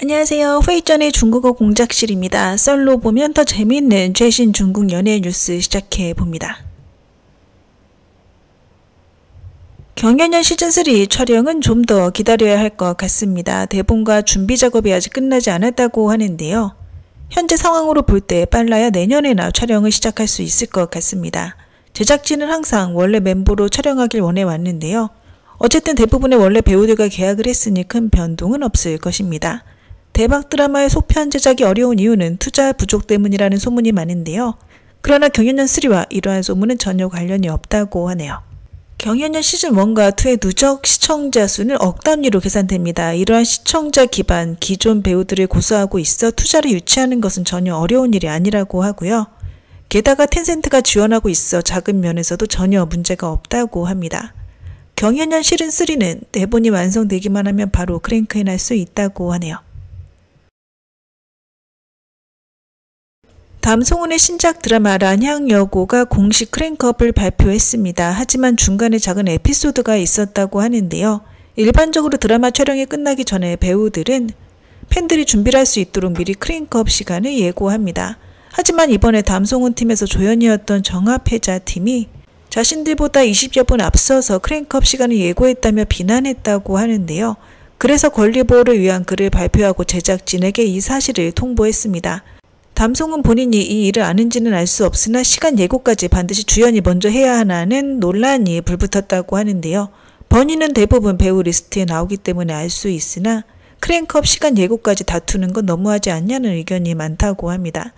안녕하세요. 회의전의 중국어 공작실입니다. 썰로 보면 더 재미있는 최신 중국 연예 뉴스 시작해봅니다. 경연년 시즌3 촬영은 좀 더 기다려야 할 것 같습니다. 대본과 준비 작업이 아직 끝나지 않았다고 하는데요. 현재 상황으로 볼 때 빨라야 내년에나 촬영을 시작할 수 있을 것 같습니다. 제작진은 항상 원래 멤버로 촬영하길 원해왔는데요. 어쨌든 대부분의 원래 배우들과 계약을 했으니 큰 변동은 없을 것입니다. 대박 드라마의 속편 제작이 어려운 이유는 투자 부족 때문이라는 소문이 많은데요. 그러나 경연년 3와 이러한 소문은 전혀 관련이 없다고 하네요. 경연년 시즌1과 2의 누적 시청자 수는 억 단위로 계산됩니다. 이러한 시청자 기반 기존 배우들을 고수하고 있어 투자를 유치하는 것은 전혀 어려운 일이 아니라고 하고요. 게다가 텐센트가 지원하고 있어 자금 면에서도 전혀 문제가 없다고 합니다. 경연년 시즌3는 대본이 완성되기만 하면 바로 크랭크인할 수 있다고 하네요. 담송은의 신작 드라마 란향여고가 공식 크랭크업을 발표했습니다. 하지만 중간에 작은 에피소드가 있었다고 하는데요. 일반적으로 드라마 촬영이 끝나기 전에 배우들은 팬들이 준비를 할 수 있도록 미리 크랭크업 시간을 예고합니다. 하지만 이번에 담송은 팀에서 조연이었던 정합회자 팀이 자신들보다 20여 분 앞서서 크랭크업 시간을 예고했다며 비난했다고 하는데요. 그래서 권리보호를 위한 글을 발표하고 제작진에게 이 사실을 통보했습니다. 담송은 본인이 이 일을 아는지는 알 수 없으나 시간 예고까지 반드시 주연이 먼저 해야 하나는 논란이 불붙었다고 하는데요. 본인은 대부분 배우 리스트에 나오기 때문에 알 수 있으나 크랭크업 시간 예고까지 다투는 건 너무하지 않냐는 의견이 많다고 합니다.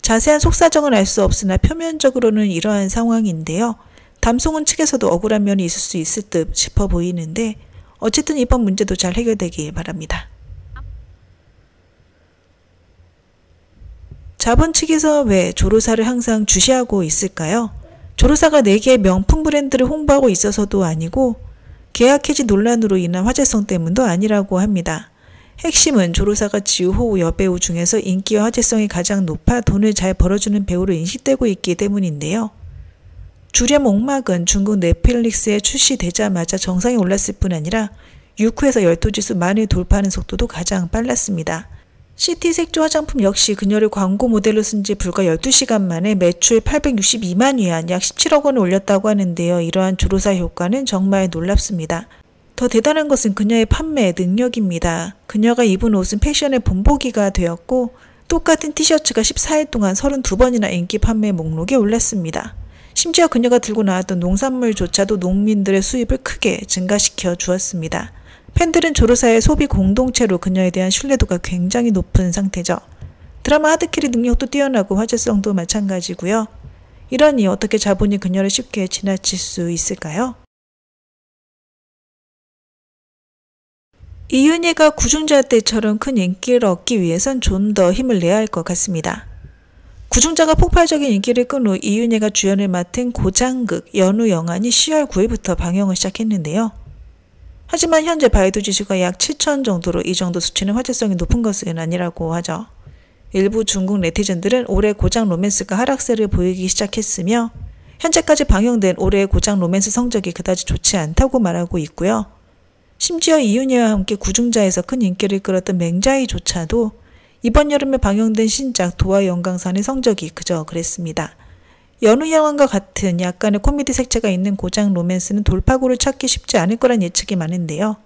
자세한 속사정은 알 수 없으나 표면적으로는 이러한 상황인데요. 담송은 측에서도 억울한 면이 있을 수 있을 듯 싶어 보이는데 어쨌든 이번 문제도 잘 해결되길 바랍니다. 자본 측에서 왜 조로사를 항상 주시하고 있을까요? 조로사가 4개의 명품 브랜드를 홍보하고 있어서도 아니고 계약 해지 논란으로 인한 화제성 때문도 아니라고 합니다. 핵심은 조로사가 지우호 여배우 중에서 인기와 화제성이 가장 높아 돈을 잘 벌어주는 배우로 인식되고 있기 때문인데요. 주렴 옥막은 중국 넷플릭스에 출시되자마자 정상에 올랐을 뿐 아니라 6회에서 12지수 만을 돌파하는 속도도 가장 빨랐습니다. 시티 색조 화장품 역시 그녀를 광고 모델로 쓴 지 불과 12시간 만에 매출 862만 위안 약 17억 원을 올렸다고 하는데요. 이러한 조로사 효과는 정말 놀랍습니다. 더 대단한 것은 그녀의 판매 능력입니다. 그녀가 입은 옷은 패션의 본보기가 되었고 똑같은 티셔츠가 14일 동안 32번이나 인기 판매 목록에 올랐습니다. 심지어 그녀가 들고 나왔던 농산물조차도 농민들의 수입을 크게 증가시켜 주었습니다. 팬들은 조로사의 소비 공동체로 그녀에 대한 신뢰도가 굉장히 높은 상태죠. 드라마 하드캐리 능력도 뛰어나고 화제성도 마찬가지고요. 이러니 어떻게 자본이 그녀를 쉽게 지나칠 수 있을까요? 이윤희가 구중자 때처럼 큰 인기를 얻기 위해선 좀 더 힘을 내야 할 것 같습니다. 구중자가 폭발적인 인기를 끈 후 이윤희가 주연을 맡은 고장극 연우 영안이 10월 9일부터 방영을 시작했는데요. 하지만 현재 바이두 지수가 약 7천 정도로 이 정도 수치는 화제성이 높은 것은 아니라고 하죠. 일부 중국 네티즌들은 올해 고장 로맨스가 하락세를 보이기 시작했으며 현재까지 방영된 올해의 고장 로맨스 성적이 그다지 좋지 않다고 말하고 있고요. 심지어 이윤희와 함께 구중자에서 큰 인기를 끌었던 맹자이조차도 이번 여름에 방영된 신작 도화 영강산의 성적이 그저 그랬습니다. 연우 영화과 같은 약간의 코미디 색채가 있는 고장 로맨스는 돌파구를 찾기 쉽지 않을 거란 예측이 많은데요.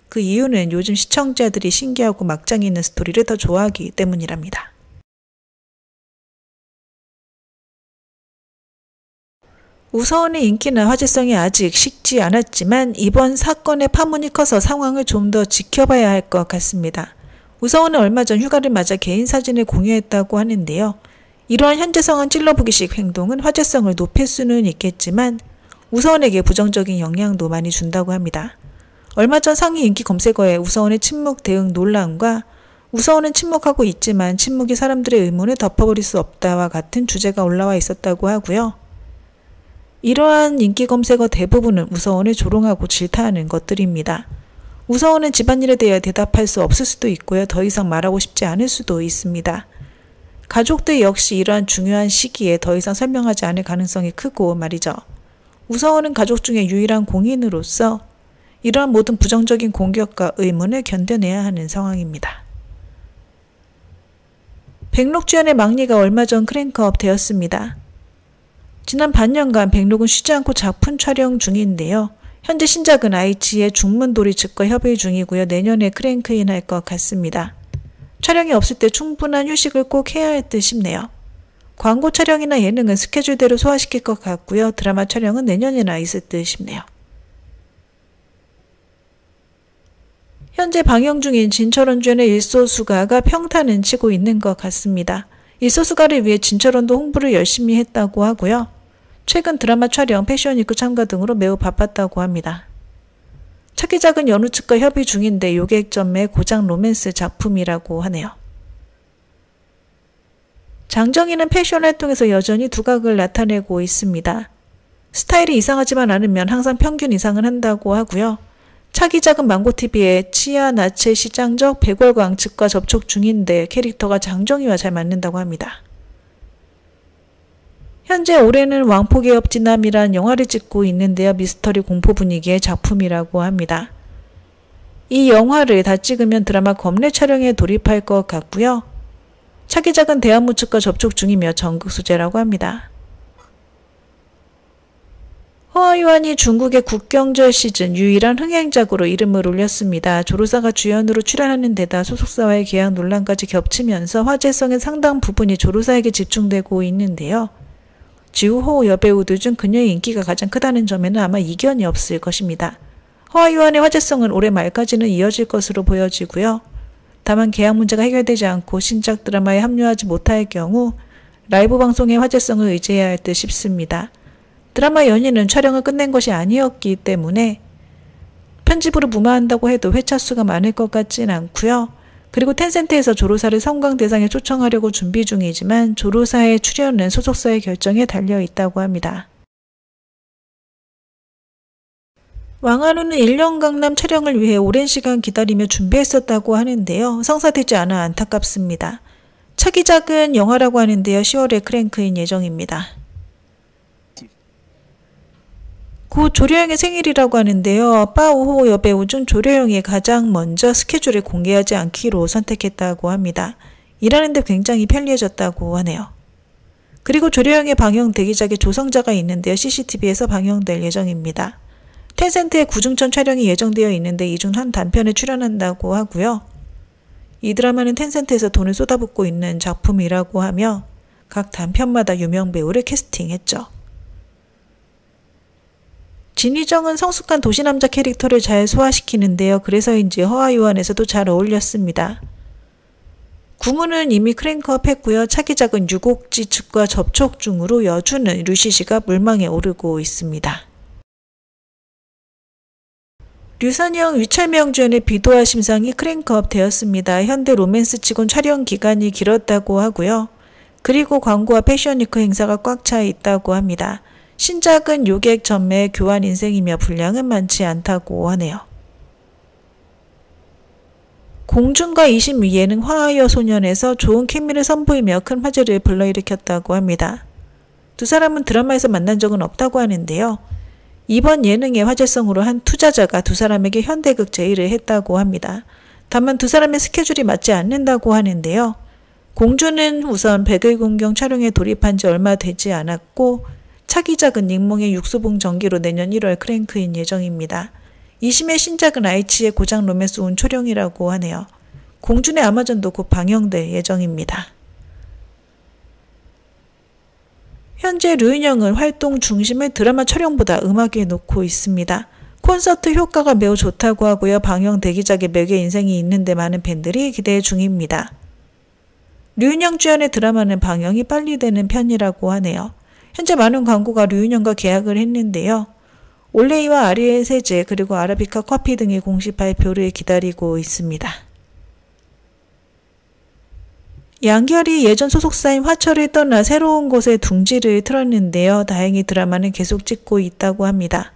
그 이유는 요즘 시청자들이 신기하고 막장이 있는 스토리를 더 좋아하기 때문이랍니다. 우서원의 인기나 화제성이 아직 식지 않았지만 이번 사건의 파문이 커서 상황을 좀 더 지켜봐야 할 것 같습니다. 우서원은 얼마 전 휴가를 맞아 개인 사진을 공유했다고 하는데요. 이러한 현재성한 찔러보기식 행동은 화제성을 높일 수는 있겠지만 우서원에게 부정적인 영향도 많이 준다고 합니다. 얼마 전 상위 인기 검색어에 우서원의 침묵 대응 논란과 우서원은 침묵하고 있지만 침묵이 사람들의 의문을 덮어버릴 수 없다와 같은 주제가 올라와 있었다고 하고요. 이러한 인기 검색어 대부분은 우서원을 조롱하고 질타하는 것들입니다. 우서원은 집안일에 대해 대답할 수 없을 수도 있고요. 더 이상 말하고 싶지 않을 수도 있습니다. 가족들 역시 이러한 중요한 시기에 더 이상 설명하지 않을 가능성이 크고 말이죠. 우서원은 가족 중에 유일한 공인으로서 이러한 모든 부정적인 공격과 의문을 견뎌내야 하는 상황입니다. 백록주연의 막리가 얼마 전 크랭크업 되었습니다. 지난 반년간 백록은 쉬지 않고 작품 촬영 중인데요. 현재 신작은 아이치의 중문돌이 측과 협의 중이고요. 내년에 크랭크인 할 것 같습니다. 촬영이 없을 때 충분한 휴식을 꼭 해야 할 듯 싶네요. 광고 촬영이나 예능은 스케줄대로 소화시킬 것 같고요. 드라마 촬영은 내년이나 있을 듯 싶네요. 현재 방영 중인 진철원 주연의 일소수가가 평탄은 치고 있는 것 같습니다. 일소수가를 위해 진철원도 홍보를 열심히 했다고 하고요. 최근 드라마 촬영, 패션위크 참가 등으로 매우 바빴다고 합니다. 차기작은 연우 측과 협의 중인데 요객전매 고장 로맨스 작품이라고 하네요. 장정희는 패션 활동에서 여전히 두각을 나타내고 있습니다. 스타일이 이상하지만 않으면 항상 평균 이상은 한다고 하고요. 차기작은 망고TV의 치아 나체 시장적 백월광 측과 접촉 중인데 캐릭터가 장정희와 잘 맞는다고 합니다. 현재 올해는 왕포의 엽진남이란 영화를 찍고 있는데요. 미스터리 공포 분위기의 작품이라고 합니다. 이 영화를 다 찍으면 드라마 검래 촬영에 돌입할 것 같고요. 차기작은 대한무 측과 접촉 중이며 전극 소재라고 합니다. 허아유한이 중국의 국경절 시즌 유일한 흥행작으로 이름을 올렸습니다. 조로사가 주연으로 출연하는 데다 소속사와의 계약 논란까지 겹치면서 화제성의 상당 부분이 조로사에게 집중되고 있는데요. 지우호 여배우들 중 그녀의 인기가 가장 크다는 점에는 아마 이견이 없을 것입니다. 허아유한의 화제성은 올해 말까지는 이어질 것으로 보여지고요. 다만 계약 문제가 해결되지 않고 신작 드라마에 합류하지 못할 경우 라이브 방송의 화제성을 의지해야 할 듯 싶습니다. 드라마 연인은 촬영을 끝낸 것이 아니었기 때문에 편집으로 무마한다고 해도 회차 수가 많을 것 같진 않고요. 그리고 텐센트에서 조로사를 성광 대상에 초청하려고 준비 중이지만 조로사의 출연은 소속사의 결정에 달려 있다고 합니다. 왕하루는 1년 강남 촬영을 위해 오랜 시간 기다리며 준비했었다고 하는데요. 성사되지 않아 안타깝습니다. 차기작은 영화라고 하는데요. 10월에 크랭크인 예정입니다. 곧 조려영의 생일이라고 하는데요. 빠우호 여배우 중 조려영이 가장 먼저 스케줄을 공개하지 않기로 선택했다고 합니다. 일하는데 굉장히 편리해졌다고 하네요. 그리고 조려영의 방영 대기작에 조성자가 있는데요. CCTV에서 방영될 예정입니다. 텐센트의 구중천 촬영이 예정되어 있는데 이 중 한 단편에 출연한다고 하고요. 이 드라마는 텐센트에서 돈을 쏟아붓고 있는 작품이라고 하며 각 단편마다 유명 배우를 캐스팅했죠. 진희정은 성숙한 도시남자 캐릭터를 잘 소화시키는데요. 그래서인지 허아유한에서도 잘 어울렸습니다. 구문은 이미 크랭크업 했고요. 차기작은 유곡지 측과 접촉 중으로 여주는 류시시가 물망에 오르고 있습니다. 류선영, 위철명 주연의 비도와 심상이 크랭크업 되었습니다. 현대 로맨스치곤 촬영 기간이 길었다고 하고요. 그리고 광고와 패션위크 행사가 꽉 차 있다고 합니다. 신작은 요객 전매 교환 인생이며 분량은 많지 않다고 하네요. 공준과 이심 예능 화하여 소년에서 좋은 케미를 선보이며 큰 화제를 불러일으켰다고 합니다. 두 사람은 드라마에서 만난 적은 없다고 하는데요. 이번 예능의 화제성으로 한 투자자가 두 사람에게 현대극 제의를 했다고 합니다. 다만 두 사람의 스케줄이 맞지 않는다고 하는데요. 공주는 우선 백일공경 촬영에 돌입한 지 얼마 되지 않았고 차기작은 닉몽의 육수봉 전기로 내년 1월 크랭크인 예정입니다. 이심의 신작은 아이치의 고장 로맨스 운초령이라고 하네요. 공준의 아마존도 곧 방영될 예정입니다. 현재 류인영은 활동 중심을 드라마 촬영보다 음악에 놓고 있습니다. 콘서트 효과가 매우 좋다고 하고요. 방영 대기작에 몇 개 인생이 있는데 많은 팬들이 기대 중입니다. 류인영 주연의 드라마는 방영이 빨리 되는 편이라고 하네요. 현재 많은 광고가 류인영과 계약을 했는데요. 올레이와 아리엘 세제 그리고 아라비카 커피 등의 공식 발표를 기다리고 있습니다. 양결이 예전 소속사인 화철을 떠나 새로운 곳에 둥지를 틀었는데요. 다행히 드라마는 계속 찍고 있다고 합니다.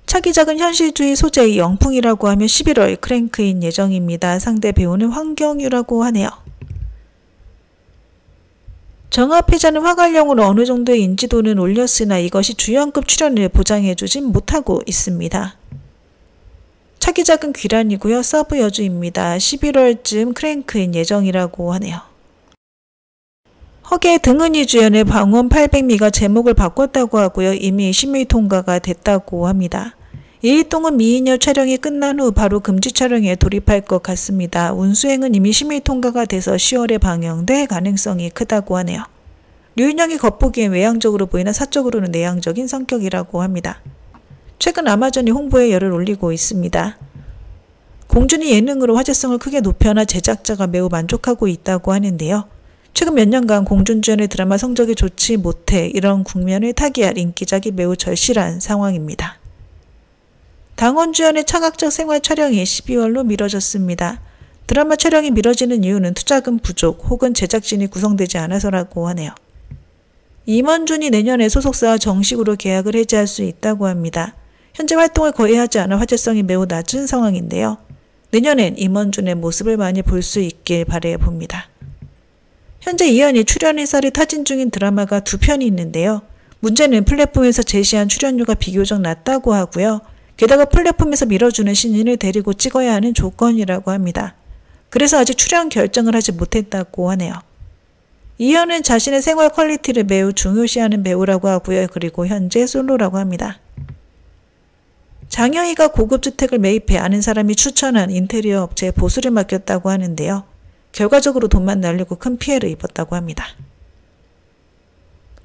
차기작은 현실주의 소재의 영풍이라고 하며 11월 크랭크인 예정입니다. 상대 배우는 황경유라고 하네요. 정합회자는 화관령으로 어느 정도의 인지도는 올렸으나 이것이 주연급 출연을 보장해주진 못하고 있습니다. 차기작은 귀란이고요. 서브 여주입니다. 11월쯤 크랭크인 예정이라고 하네요. 허계 등은희 주연의 방언 800미가 제목을 바꿨다고 하고요. 이미 심의 통과가 됐다고 합니다. 이일동은 미인여 촬영이 끝난 후 바로 금지 촬영에 돌입할 것 같습니다. 운수행은 이미 심의 통과가 돼서 10월에 방영될 가능성이 크다고 하네요. 류인영이 겉보기엔 외향적으로 보이나 사적으로는 내향적인 성격이라고 합니다. 최근 아마존이 홍보에 열을 올리고 있습니다. 공준이 예능으로 화제성을 크게 높여나 제작자가 매우 만족하고 있다고 하는데요. 최근 몇 년간 공준 주연의 드라마 성적이 좋지 못해 이런 국면을 타개할 인기작이 매우 절실한 상황입니다. 당원 주연의 차각적 생활 촬영이 12월로 미뤄졌습니다. 드라마 촬영이 미뤄지는 이유는 투자금 부족 혹은 제작진이 구성되지 않아서라고 하네요. 임원준이 내년에 소속사와 정식으로 계약을 해지할 수 있다고 합니다. 현재 활동을 거의 하지 않아 화제성이 매우 낮은 상황인데요. 내년엔 임원준의 모습을 많이 볼 수 있길 바라봅니다. 현재 이현이 출연 의사를 타진 중인 드라마가 2편이 있는데요. 문제는 플랫폼에서 제시한 출연료가 비교적 낮다고 하고요. 게다가 플랫폼에서 밀어주는 신인을 데리고 찍어야 하는 조건이라고 합니다. 그래서 아직 출연 결정을 하지 못했다고 하네요. 이현은 자신의 생활 퀄리티를 매우 중요시하는 배우라고 하고요. 그리고 현재 솔로라고 합니다. 장영희가 고급 주택을 매입해 아는 사람이 추천한 인테리어 업체에 보수를 맡겼다고 하는데요. 결과적으로 돈만 날리고 큰 피해를 입었다고 합니다.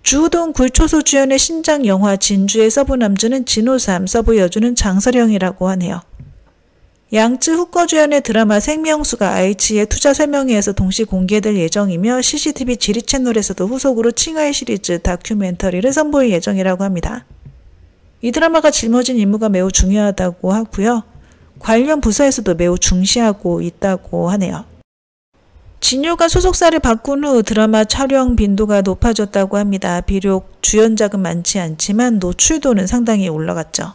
주우동 굴초소 주연의 신작 영화 진주의 서브 남주는 진호3, 서브 여주는 장서령이라고 하네요. 양쯔 후커 주연의 드라마 생명수가 aichi의 투자 설명회에서 동시 공개될 예정이며 CCTV 지리 채널에서도 후속으로 칭화의 시리즈 다큐멘터리를 선보일 예정이라고 합니다. 이 드라마가 짊어진 임무가 매우 중요하다고 하고요. 관련 부서에서도 매우 중시하고 있다고 하네요. 진효가 소속사를 바꾼 후 드라마 촬영 빈도가 높아졌다고 합니다. 비록 주연작은 많지 않지만 노출도는 상당히 올라갔죠.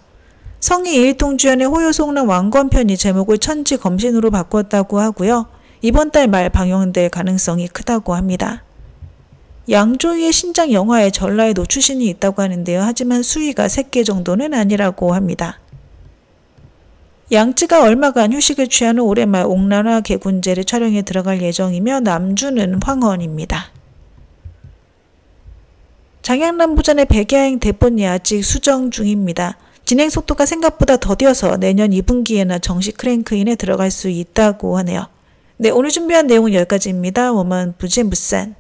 성희 이일동 주연의 호요송랑 왕건편이 제목을 천지 검신으로 바꿨다고 하고요. 이번 달 말 방영될 가능성이 크다고 합니다. 양조위의 신작 영화에 전라의 노출신이 있다고 하는데요. 하지만 수위가 3개 정도는 아니라고 합니다. 양쯔가 얼마간 휴식을 취한 후 올해 말 옥란화 개군제를 촬영에 들어갈 예정이며 남주는 황헌입니다. 장양남부전의 백야행 대본이 아직 수정 중입니다. 진행 속도가 생각보다 더뎌서 내년 2분기에나 정식 크랭크인에 들어갈 수 있다고 하네요. 네, 오늘 준비한 내용은 여기까지입니다. 我们不见不散。